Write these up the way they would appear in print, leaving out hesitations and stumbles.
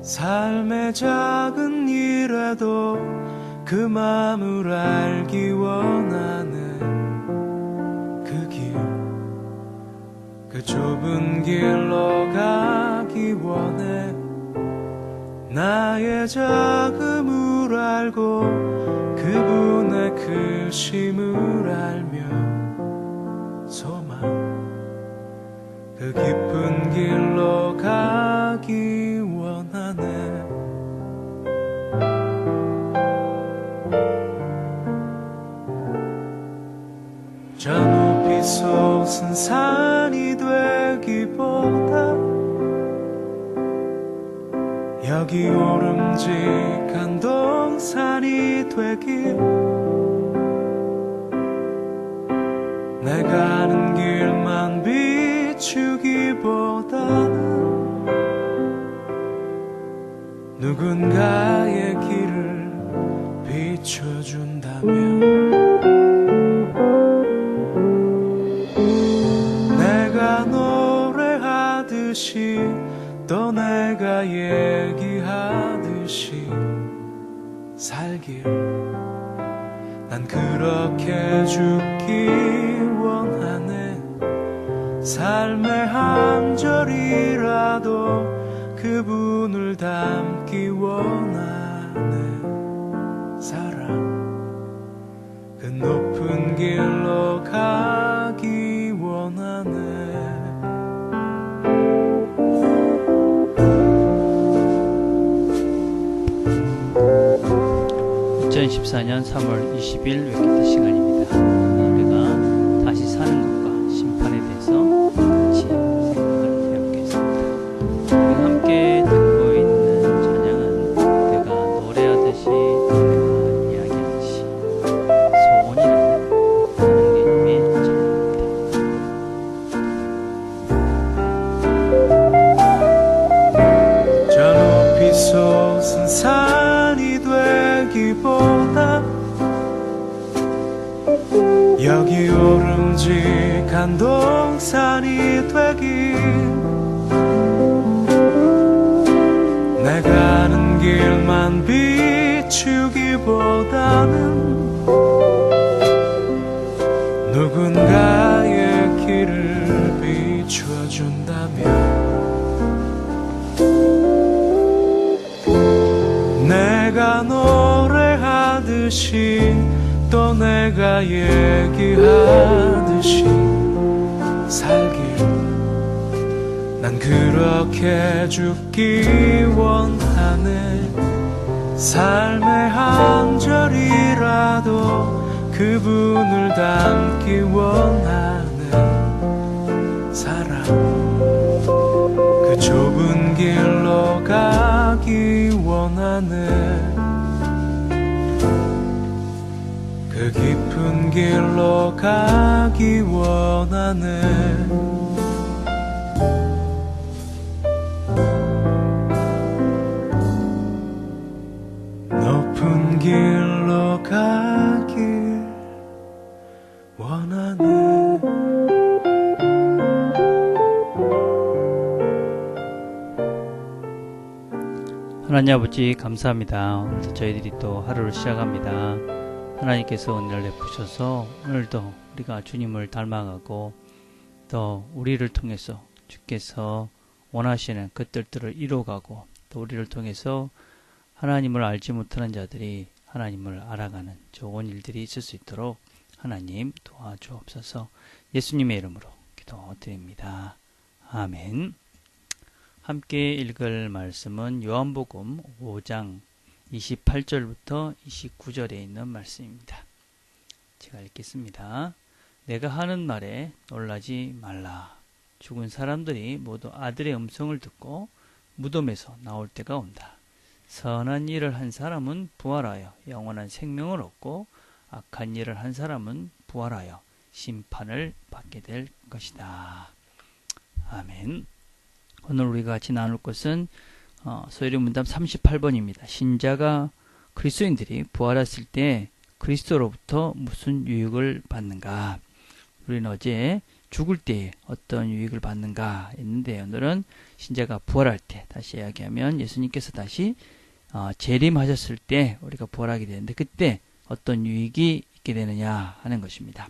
삶의 작은 일에도 그 마음을 알기 원하는 그 길, 그 좁은 길로 가기 원해. 나의 작음을 알고 그분의 크심을 알며 소망, 그 깊은 길로 가기 원하네. 저 높이 솟은 산이 되기보다 여기 오름직한 동산이 되길, 내가 아는 길만 비추기보다는 누군가의 길을 비춰준다면, 내가 노래하듯이 또 내가 얘기하듯이 살길, 난 그렇게 죽기 원하네. 삶의 한 절이라도 그분을 닮기 원하네. 사랑, 그 높은 길로 가기 원하네. 2014년 3월 20일 웨키트 시간입니다. 우리가 다시 사는 것과 심판에 대해서 같이 생각을 해보겠습니다. 우리가 함께 듣고 있는 찬양은 내가 노래하듯이 내가 이야기하듯이 소원이라는 하나님의 찬양입니다. 저 높이 솟은 산이 되기보다 여기 오름직한 동산이 되길, 내가 아는 길만 비추기보다는 누군가의 길을 비춰준다면, 내가 노래하듯이 또 내가 얘기하듯이 살길, 난 그렇게 죽기 원하네. 삶의 한 절이라도 그분을 닮기 원하네. 사랑, 그 좁은 길로 가기 원하네. 그 깊은 길로 가기 원하네. 높은 길로 가길 원하네. 하나님 아버지 감사합니다. 오늘도 저희들이 또 하루를 시작합니다. 하나님께서 은혜를 베푸셔서 오늘도 우리가 주님을 닮아가고 또 우리를 통해서 주께서 원하시는 그 뜻들을 이루어가고 또 우리를 통해서 하나님을 알지 못하는 자들이 하나님을 알아가는 좋은 일들이 있을 수 있도록 하나님 도와주옵소서. 예수님의 이름으로 기도드립니다. 아멘. 함께 읽을 말씀은 요한복음 5장 28절부터 29절에 있는 말씀입니다. 제가 읽겠습니다. 내가 하는 말에 놀라지 말라. 죽은 사람들이 모두 아들의 음성을 듣고 무덤에서 나올 때가 온다. 선한 일을 한 사람은 부활하여 영원한 생명을 얻고 악한 일을 한 사람은 부활하여 심판을 받게 될 것이다. 아멘. 오늘 우리가 같이 나눌 것은 소요리 문답 38번입니다. 신자가 그리스도인들이 부활했을 때 그리스도로부터 무슨 유익을 받는가? 우리는 어제 죽을 때 어떤 유익을 받는가 했는데 오늘은 신자가 부활할 때, 다시 이야기하면 예수님께서 다시 재림하셨을 때 우리가 부활하게 되는데, 그때 어떤 유익이 있게 되느냐 하는 것입니다.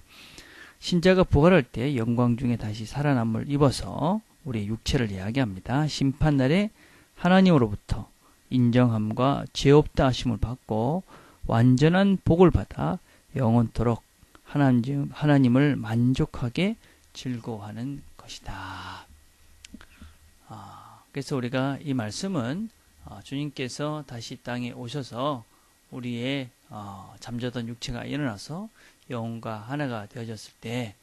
신자가 부활할 때 영광 중에 다시 살아남을 입어서 우리의 육체를 이야기합니다. 심판날에 하나님으로부터 인정함과 죄 없다 하심을 받고 완전한 복을 받아 영원토록 하나님을 만족하게 즐거워하는 것이다. 그래서 우리가 이 말씀은 주님께서 다시 땅에 오셔서 우리의 잠자던 육체가 일어나서 영혼과 하나가 되어졌을 때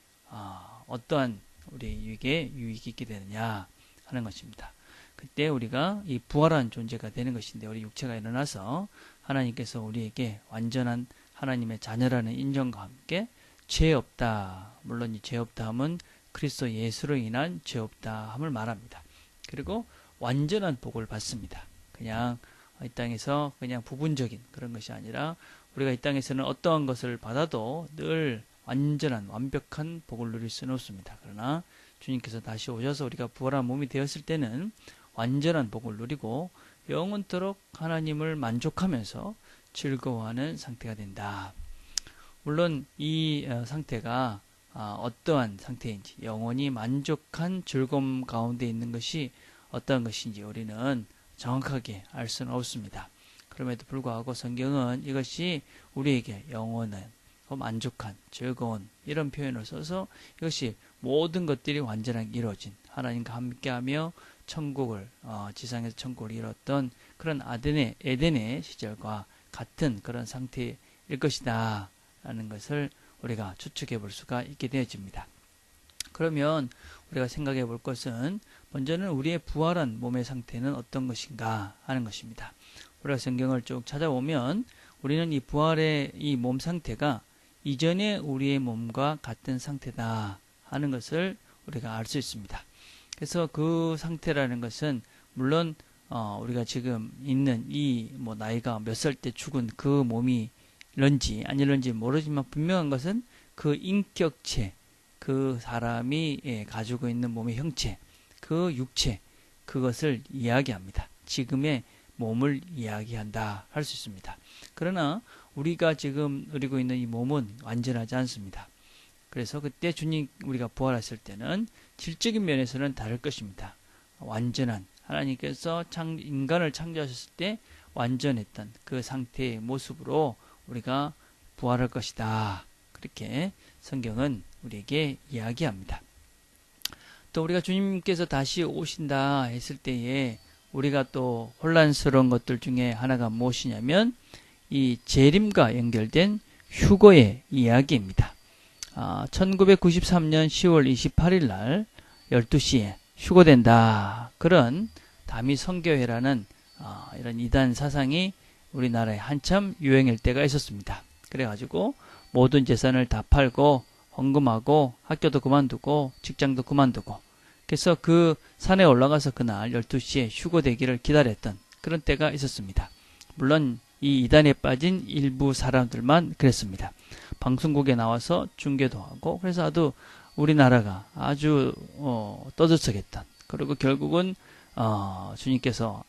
어떠한 우리에게 유익이 있게 되느냐 하는 것입니다. 그때 우리가 이 부활한 존재가 되는 것인데, 우리 육체가 일어나서 하나님께서 우리에게 완전한 하나님의 자녀라는 인정과 함께 죄 없다, 물론 이 죄 없다 함은 그리스도 예수로 인한 죄 없다 함을 말합니다. 그리고 완전한 복을 받습니다. 그냥 이 땅에서 그냥 부분적인 그런 것이 아니라, 우리가 이 땅에서는 어떠한 것을 받아도 늘 완전한 완벽한 복을 누릴 수는 없습니다. 그러나 주님께서 다시 오셔서 우리가 부활한 몸이 되었을 때는 완전한 복을 누리고 영원토록 하나님을 만족하면서 즐거워하는 상태가 된다. 물론 이 상태가 어떠한 상태인지, 영원히 만족한 즐거움 가운데 있는 것이 어떠한 것인지 우리는 정확하게 알 수는 없습니다. 그럼에도 불구하고 성경은 이것이 우리에게 영원한 만족한, 즐거운 이런 표현을 써서 이것이 모든 것들이 완전하게 이루어진, 하나님과 함께하며 천국을 지상에서 천국을 이뤘던 그런 에덴의 시절과 같은 그런 상태일 것이다 라는 것을 우리가 추측해 볼 수가 있게 되어집니다. 그러면 우리가 생각해 볼 것은, 먼저는 우리의 부활한 몸의 상태는 어떤 것인가 하는 것입니다. 우리가 성경을 쭉 찾아보면 우리는 이 부활의 이 몸 상태가 이전에 우리의 몸과 같은 상태다 하는 것을 우리가 알 수 있습니다. 그래서 그 상태라는 것은 물론 우리가 지금 있는 이 나이가 몇 살 때 죽은 그 몸이런지 아니런지 모르지만, 분명한 것은 그 인격체, 그 사람이 가지고 있는 몸의 형체, 그 육체, 그것을 이야기합니다. 지금의 몸을 이야기한다 할 수 있습니다. 그러나 우리가 지금 누리고 있는 이 몸은 완전하지 않습니다. 그래서 그때 우리가 부활했을 때는 질적인 면에서는 다를 것입니다. 완전한, 하나님께서 인간을 창조하셨을 때 완전했던 그 상태의 모습으로 우리가 부활할 것이다. 그렇게 성경은 우리에게 이야기합니다. 또 우리가 주님께서 다시 오신다 했을 때에 우리가 또 혼란스러운 것들 중에 하나가 무엇이냐면, 이 재림과 연결된 휴거의 이야기입니다. 1993년 10월 28일 날 12시에 휴거된다, 그런 다미 선교회라는 이런 이단 사상이 우리나라에 한참 유행할 때가 있었습니다. 그래가지고 모든 재산을 다 팔고 헌금하고 학교도 그만두고 직장도 그만두고, 그래서 그 산에 올라가서 그날 12시에 휴거되기를 기다렸던 그런 때가 있었습니다. 물론 이 이단에 빠진 일부 사람들만 그랬습니다. 방송국에 나와서 중계도 하고, 그래서 아주 우리나라가 아주 떠들썩했던, 그리고 결국은 주님께서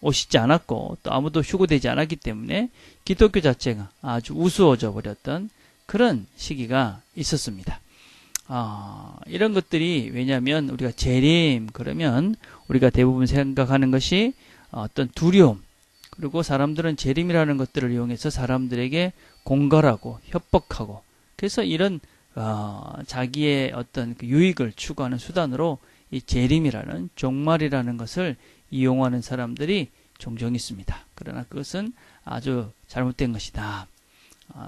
오시지 않았고 또 아무도 휴거되지 않았기 때문에 기독교 자체가 아주 우스워져 버렸던 그런 시기가 있었습니다. 이런 것들이, 왜냐하면 우리가 재림 그러면 우리가 대부분 생각하는 것이 어떤 두려움, 그리고 사람들은 재림이라는 것들을 이용해서 사람들에게 공갈하고 협박하고, 그래서 이런 자기의 어떤 그 유익을 추구하는 수단으로 이 재림이라는 종말이라는 것을 이용하는 사람들이 종종 있습니다. 그러나 그것은 아주 잘못된 것이다.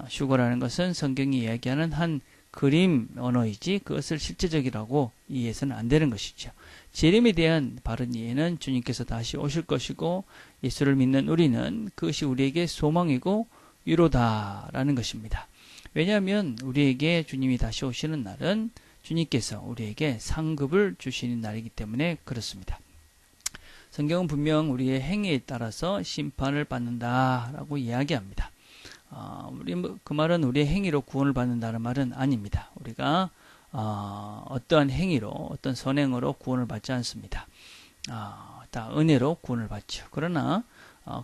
휴거라는 것은 성경이 이야기하는 한 그림 언어이지 그것을 실제적이라고 이해해서는 안 되는 것이죠. 재림에 대한 바른 이해는 주님께서 다시 오실 것이고, 예수를 믿는 우리는 그것이 우리에게 소망이고 위로다라는 것입니다. 왜냐하면 우리에게 주님이 다시 오시는 날은 주님께서 우리에게 상급을 주시는 날이기 때문에 그렇습니다. 성경은 분명 우리의 행위에 따라서 심판을 받는다라고 이야기합니다. 그 말은 우리의 행위로 구원을 받는다는 말은 아닙니다. 우리가 어떠한 행위로, 어떤 선행으로 구원을 받지 않습니다. 다 은혜로 구원을 받죠. 그러나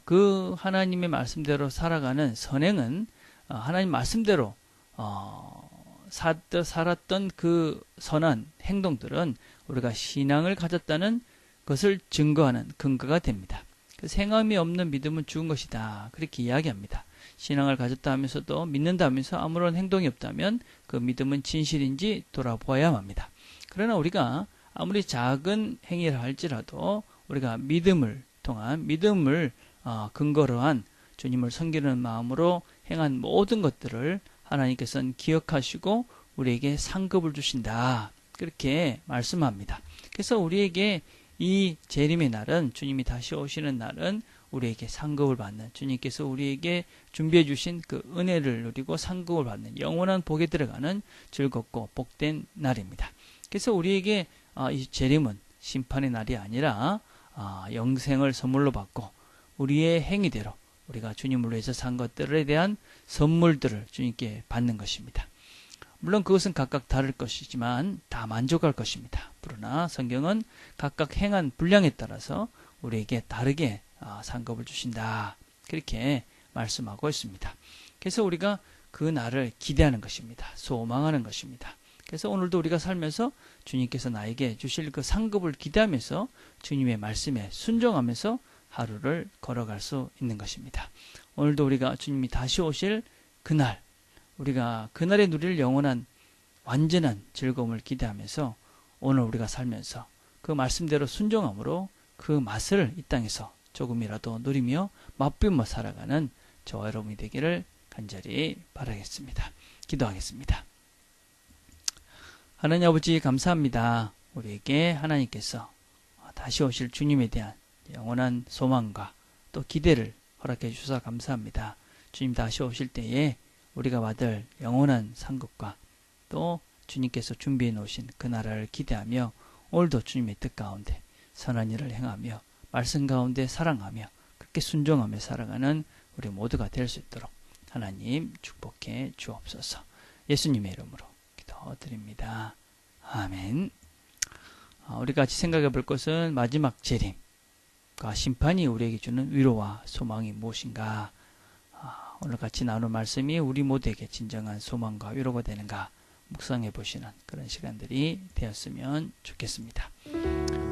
그 하나님의 말씀대로 살아가는 선행은 하나님 말씀대로 살았던 그 선한 행동들은 우리가 신앙을 가졌다는 것을 증거하는 근거가 됩니다. 그래서 행함이 없는 믿음은 죽은 것이다. 그렇게 이야기합니다. 신앙을 가졌다 하면서도 믿는다 하면서 아무런 행동이 없다면 그 믿음은 진실인지 돌아보아야 합니다. 그러나 우리가 아무리 작은 행위를 할지라도 우리가 믿음을 근거로 한 주님을 섬기는 마음으로 행한 모든 것들을 하나님께서는 기억하시고 우리에게 상급을 주신다. 그렇게 말씀합니다. 그래서 우리에게 이 재림의 날은, 주님이 다시 오시는 날은 우리에게 상급을 받는, 주님께서 우리에게 준비해 주신 그 은혜를 누리고 상급을 받는 영원한 복에 들어가는 즐겁고 복된 날입니다. 그래서 우리에게 이 재림은 심판의 날이 아니라 영생을 선물로 받고 우리의 행위대로 우리가 주님을 위해서 산 것들에 대한 선물들을 주님께 받는 것입니다. 물론 그것은 각각 다를 것이지만 다 만족할 것입니다. 그러나 성경은 각각 행한 분량에 따라서 우리에게 다르게 상급을 주신다. 그렇게 말씀하고 있습니다. 그래서 우리가 그 날을 기대하는 것입니다. 소망하는 것입니다. 그래서 오늘도 우리가 살면서 주님께서 나에게 주실 그 상급을 기대하면서 주님의 말씀에 순종하면서 하루를 걸어갈 수 있는 것입니다. 오늘도 우리가 주님이 다시 오실 그날, 우리가 그날에 누릴 영원한 완전한 즐거움을 기대하면서 오늘 우리가 살면서 그 말씀대로 순종함으로 그 맛을 이 땅에서 조금이라도 누리며 맛보며 살아가는 저와 여러분이 되기를 간절히 바라겠습니다. 기도하겠습니다. 하나님 아버지 감사합니다. 우리에게 하나님께서 다시 오실 주님에 대한 영원한 소망과 또 기대를 허락해 주셔서 감사합니다. 주님 다시 오실 때에 우리가 받을 영원한 상급과 또 주님께서 준비해 놓으신 그 나라를 기대하며 오늘도 주님의 뜻 가운데 선한 일을 행하며 말씀 가운데 사랑하며 그렇게 순종하며 살아가는 우리 모두가 될 수 있도록 하나님 축복해 주옵소서. 예수님의 이름으로 기도드립니다. 아멘. 우리가 같이 생각해 볼 것은 마지막 재림과 심판이 우리에게 주는 위로와 소망이 무엇인가. 오늘 같이 나눈 말씀이 우리 모두에게 진정한 소망과 위로가 되는가 묵상해 보시는 그런 시간들이 되었으면 좋겠습니다.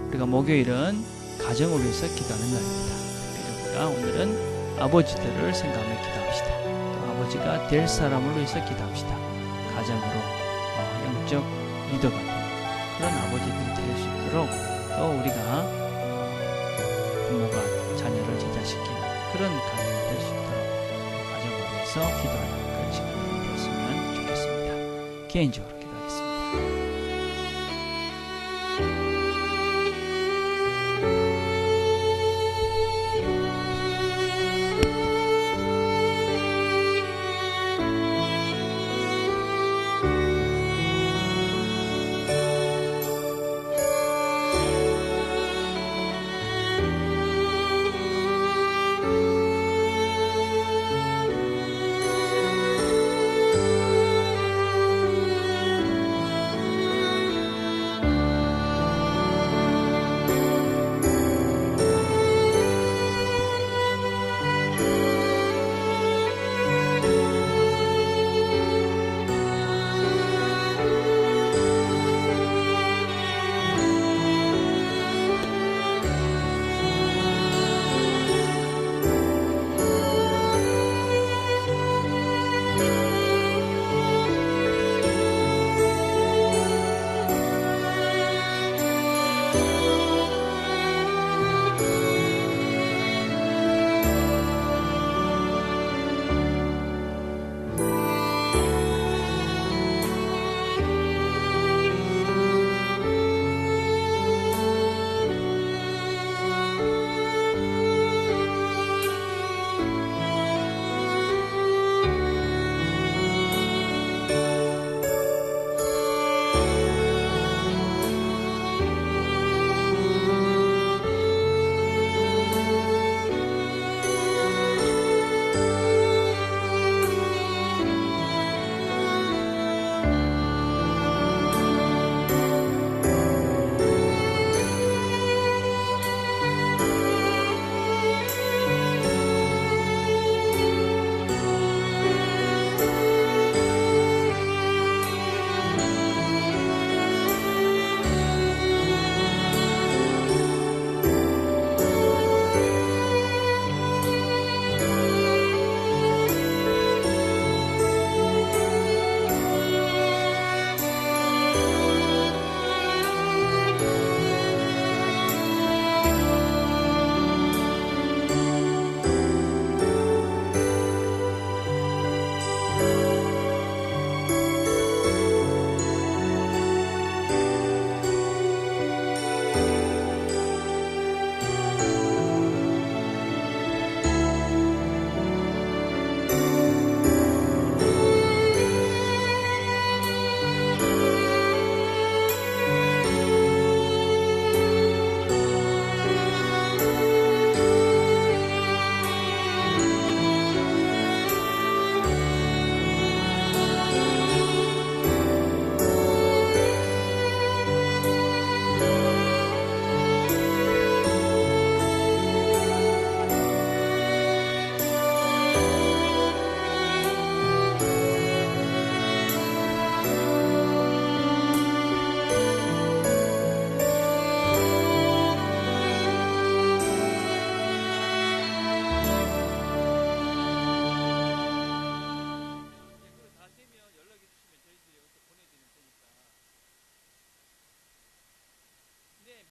우리가 목요일은 가정을 위해서 기도하는 날입니다. 특별히 우리가 오늘은 아버지들을 생각하며 기도합시다. 또 아버지가 될 사람을 위해서 기도합시다. 가정으로 영적 리더가 되는 그런 아버지들이 될 수 있도록 또 우리가 부모가 자녀를 제자시키는 그런 가정이 될 수 있도록 가정을 위해서 기도하는 그런 시간이 되었으면 좋겠습니다. 개인적으로